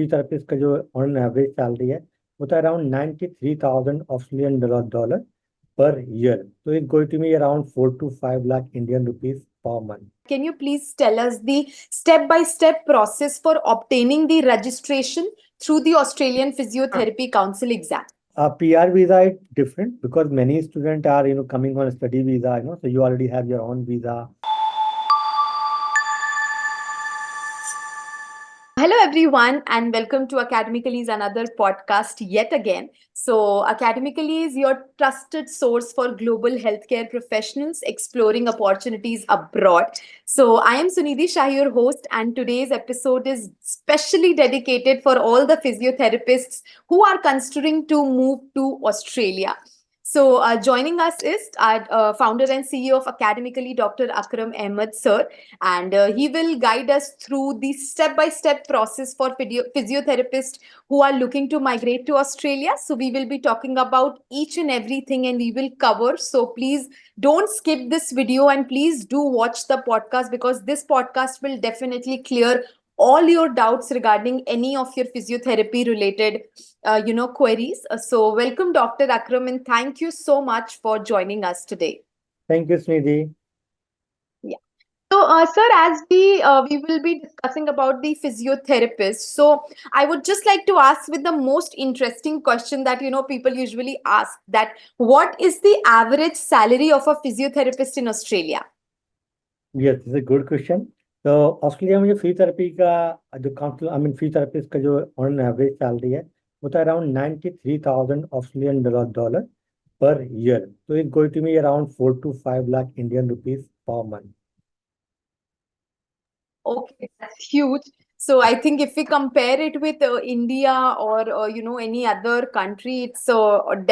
Physiotherapist का जो on average salary है वो तो around 93,000 Australian dollar per year. So it's going to be around 4 to 5 lakh Indian rupees per month. Can you please tell us the step-by-step process for obtaining the registration through the Australian Physiotherapy Council exam? PR visa is different because many students are coming on a study visa, so you already have your own visa. Hello everyone and welcome to Academically's another podcast yet again. So Academically is your trusted source for global healthcare professionals exploring opportunities abroad. So I am Sunidhi Shah, your host, and today's episode is specially dedicated for all the physiotherapists who are considering to move to Australia. So joining us is our founder and CEO of Academically, Dr. Akram Ahmed sir, and he will guide us through the step-by-step process for physiotherapists who are looking to migrate to Australia. So we will be talking about each and everything and we will cover. So please don't skip this video and please do watch the podcast because this podcast will definitely clear all your doubts regarding any of your physiotherapy related queries. So welcome Dr. Akram and thank you so much for joining us today. Thank you, Smriti. So, sir, as we will be discussing about the physiotherapist, so I would just like to ask with the most interesting question that people usually ask, that what is the average salary of a physiotherapist in Australia? Yes, it's a good question. तो Australia में जो physiotherapy का जो council physiotherapist का जो on average salary है वो तो around 93,000 Australian dollar per year. तो it's going to be around 4 to 5 lakh Indian rupees per month. Okay, that's huge. So I think if we compare it with India or any other country, it's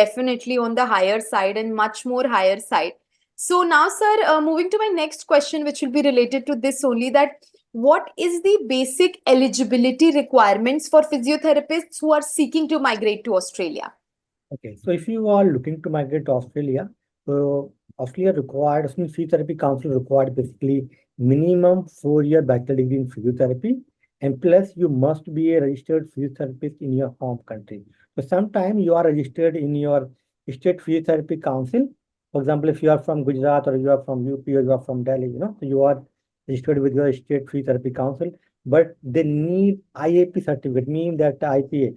definitely on the higher side and much more higher side. So now, sir, moving to my next question, which will be related to this only, that what is the basic eligibility requirements for physiotherapists who are seeking to migrate to Australia? Okay, so if you are looking to migrate to Australia, so Australia required, Australian Physiotherapy Council required basically minimum 4-year bachelor degree in physiotherapy, and plus you must be a registered physiotherapist in your home country. So sometime you are registered in your state physiotherapy council. For example, if you are from Gujarat or you are from UP or you are from Delhi, so you are registered with your state physiotherapy council, but they need IAP certificate, meaning that IPA.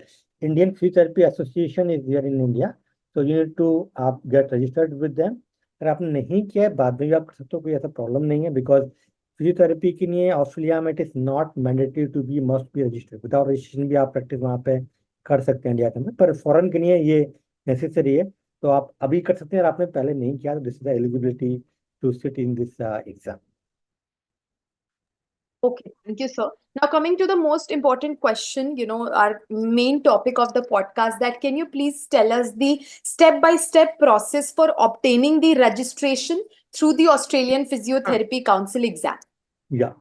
Indian Physiotherapy Association is there in India, so you need to get registered with them. अगर आपने नहीं किया है बाद में भी आप कर सकते हो, कोई ऐसा प्रॉब्लम नहीं है, बिकॉज फिजियोथेरेपी के लिए ऑस्ट्रेलिया में it is not mandatory to be must be registered. Without registration भी आप प्रैक्टिस वहाँ पे कर सकते हैं इंडिया के अंदर, पर फॉरेन के लिए ये नेसेसरी है. तो आप अभी कर सकते हैं, अगर आपने पहले नहीं किया तो this is the eligibility to sit in this exam. Okay, thank you, sir. Now, coming to the most important question, our main topic of the podcast, that can you please tell us the step-by-step process for obtaining the registration through the Australian Physiotherapy Council exam? Yeah,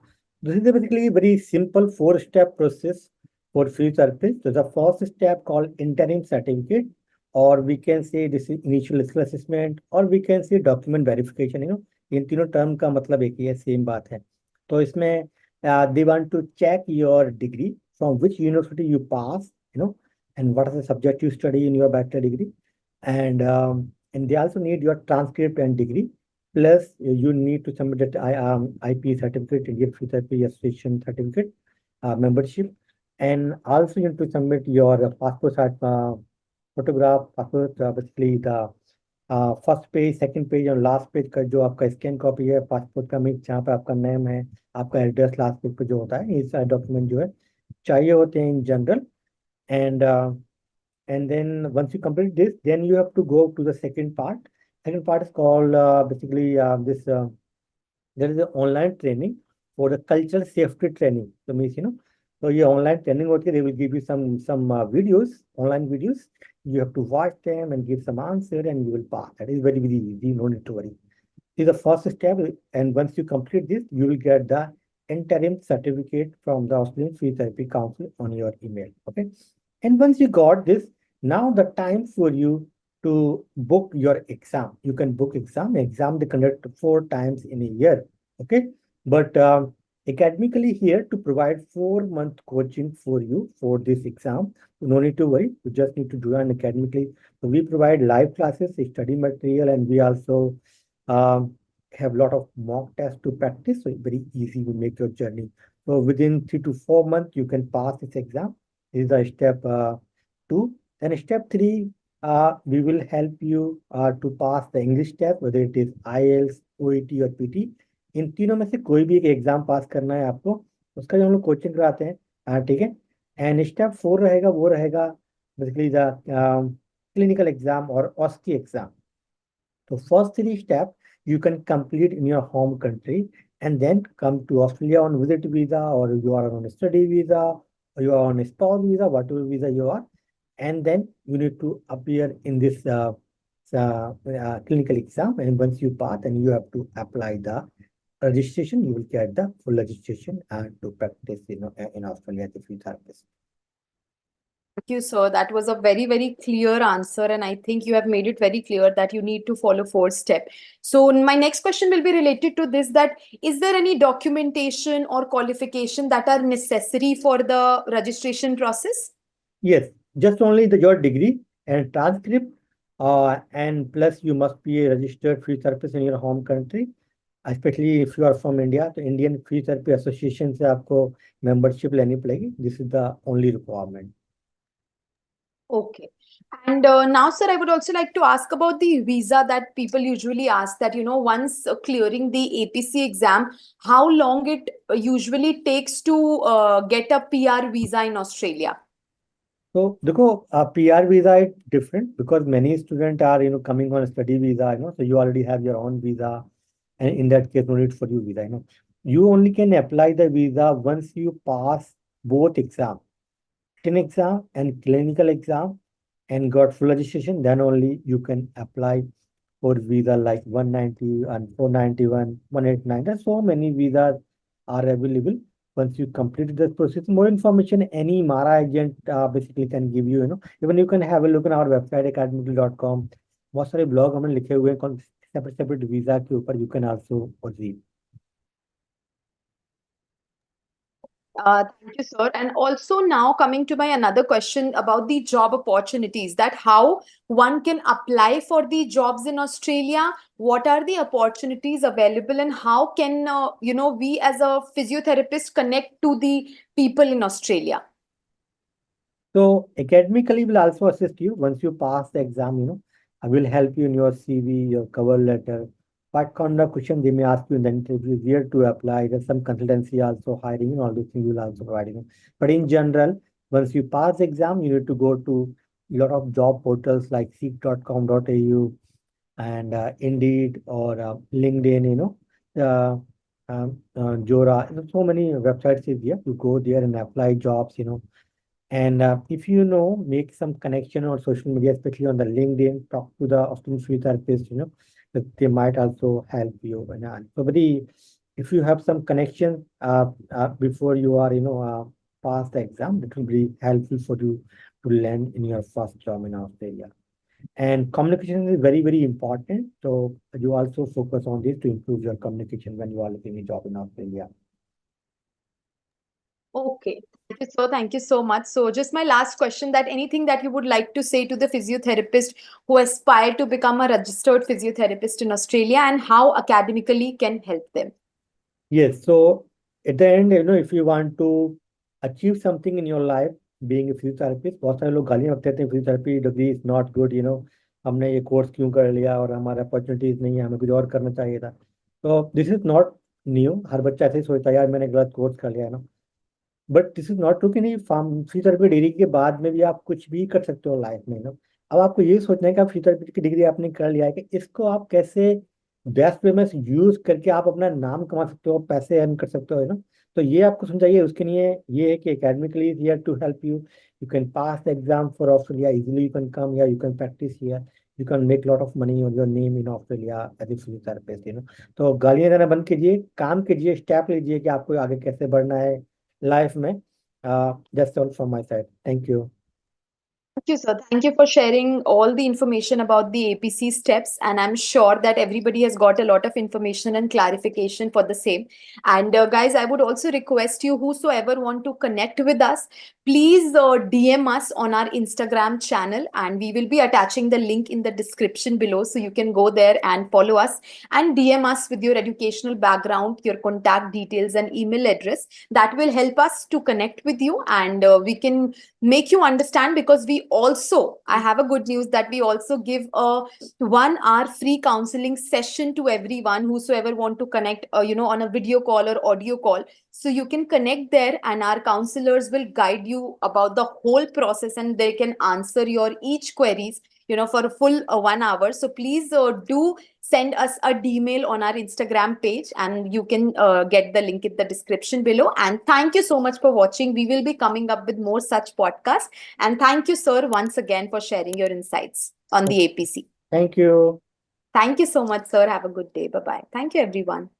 this is basically a very simple 4-step process for physiotherapist. So the first step called interim certificate, or we can say this is initial skill assessment, or we can say document verification. इन तीनों term का मतलब एक ही है, same बात है. तो इसमें they want to check your degree, from which university you pass, and what is the subject you study in your bachelor degree, and they also need your transcript and degree. Plus, you need to submit that IP certificate, Indian Physiotherapy Association certificate, membership, and also you need to submit your passport photograph, passport, basically the first page, second page और last page का जो आपका scan copy है passport का, में जहाँ पे आपका नेम है, आपका एड्रेस लास्ट पेज पे जो होता है, ये सारे डॉक्यूमेंट जो है चाहिए होते हैं in general. And then once you complete this, then you have to go to the second part. Second part is called basically there is an online training for the cultural safety training. So means so ये online training होती है. They will give you some videos, online videos. You have to watch them and give some answer, and you will pass. That is very easy. No need to worry. This is the first step, and once you complete this, you will get the interim certificate from the Australian Physiotherapy Council on your email. Okay, and once you got this, now the time for you to book your exam. You can book exam. Exam they conduct 4 times in a year. Okay, but Academically here to provide 4 month coaching for you for this exam. So no need to worry. You just need to join academically. So we provide live classes, study material, and we also um, have a lot of mock tests to practice. So it's very easy to make your journey. So within 3 to 4 months, you can pass this exam. This is the step two. Then step three, we will help you to pass the English test, whether it is IELTS, OET, or PT. इन तीनों में से कोई भी एक exam पास करना है आपको, उसका जो हम लोग कोचिंग कराते हैं, ठीक है। एंड स्टेप फोर रहेगा, वो रहेगा बेसिकली द क्लिनिकल एग्जाम और ऑस्की exam. So first three steps you can complete in your home country and then come to Australia on visit visa, or you are on a study visa, or you are on a spouse visa, whatever visa you are, and then you need to appear in this clinical exam. And once you pass, then you have to apply the registration. You will get the full registration and to practice, in Australia as a physiotherapist. Thank you, sir. That was a very, very clear answer. And I think you have made it very clear that you need to follow four steps. So my next question will be related to this, that is there any documentation or qualification that are necessary for the registration process? Yes, just only your degree and transcript, and plus you must be a registered physiotherapist in your home country. Especially if you are from India, तो Indian Physiotherapy Association से आपको membership लेनी पड़ेगी. This is the only requirement. Okay. And now, sir, I would also like to ask about the visa that people usually ask that, once clearing the APC exam, how long it usually takes to get a PR visa in Australia? So देखो, PR visa is different because many students are coming on a study visa, so you already have your own visa, and in that case no need for you visa. You only can apply the visa once you pass both exams, written exam and clinical exam, and got full registration. Then only you can apply for visa like 190 and 491, 189. There's so many visas are available. Once you complete this process, more information any Mara agent basically can give you. Even you can have a look on our website academically.com. बहुत सारे blog हमने लिखे हुए हैं separate visa के ऊपर. You can also read. Thank you, sir. And also now coming to my another question about the job opportunities, that how one can apply for the jobs in Australia, what are the opportunities available, and how can, we as a physiotherapist connect to the people in Australia? So academically will also assist you once you pass the exam. I will help you in your CV, your cover letter, what kind of question they may ask you in the interview, where to apply. There's some consultancy also hiring, all these things will also provide. But in general, once you pass the exam, you need to go to a lot of job portals like seek.com.au and Indeed or LinkedIn, Jora. So many websites is there. You go there and apply jobs. And if make some connection on social media, especially on the LinkedIn, talk to the Australian physiotherapist, that they might also help you. And somebody, if you have some connection before you are, pass the exam, it will be helpful for you to land in your first job in Australia. And communication is very, very important. So you also focus on this to improve your communication when you are looking a job in Australia. Okay. Thank you, sir. Thank you so much. So just my last question, that anything that you would like to say to the physiotherapist who aspire to become a registered physiotherapist in Australia, and how academically can help them? Yes. So at the end, if you want to achieve something in your life, being a physiotherapist, बहुत सारे लोग गालियाँ बकते हैं physiotherapy degree is not good, हमने ये course क्यों कर लिया और हमारा अपॉर्चुनिटीज नहीं है, हमें कुछ और करना चाहिए था. तो दिस इज नॉट न्यू. हर बच्चा ऐसे ही सोचता है, यार मैंने गलत कोर्स कर लिया है. But this is not true कि नहीं, फिजियोथेरेपी डिग्री के बाद में भी आप कुछ भी कर सकते हो लाइफ में. अब आपको ये सोचना है कि आप फिजियोथेरेपी की डिग्री आपने कर लिया है, कि इसको आप कैसे बेस्ट वे में यूज करके आप अपना नाम कमा सकते हो, पैसे अर्न कर सकते हो. तो ये आपको समझाइए. उसके लिए ये है कि academically is here to help you. You can pass the exam for Australia easily. You can come here, you can practice here, you can make lot of money on your name in Australia as a physiotherapist. तो गालियां देना बंद कीजिए, काम कीजिए, step लीजिए कि आपको आगे कैसे बढ़ना है लाइफ में. That's all from my side. Thank you. Thank you, sir. Thank you for sharing all the information about the APC steps. And I'm sure that everybody has got a lot of information and clarification for the same. And guys, I would also request you, whosoever want to connect with us, please DM us on our Instagram channel, and we will be attaching the link in the description below. So you can go there and follow us and DM us with your educational background, your contact details, and email address. That will help us to connect with you, and we can make you understand, because we also, I have a good news that we also give a 1 hour free counseling session to everyone whosoever want to connect, on a video call or audio call. So you can connect there, and our counselors will guide you about the whole process, and they can answer your each queries, for a full 1 hour. So please do send us a email on our Instagram page, and you can get the link in the description below. And thank you so much for watching. We will be coming up with more such podcasts. And thank you, sir, once again for sharing your insights on the APC. Thank you. Thank you so much, sir. Have a good day. Bye-bye. Thank you, everyone.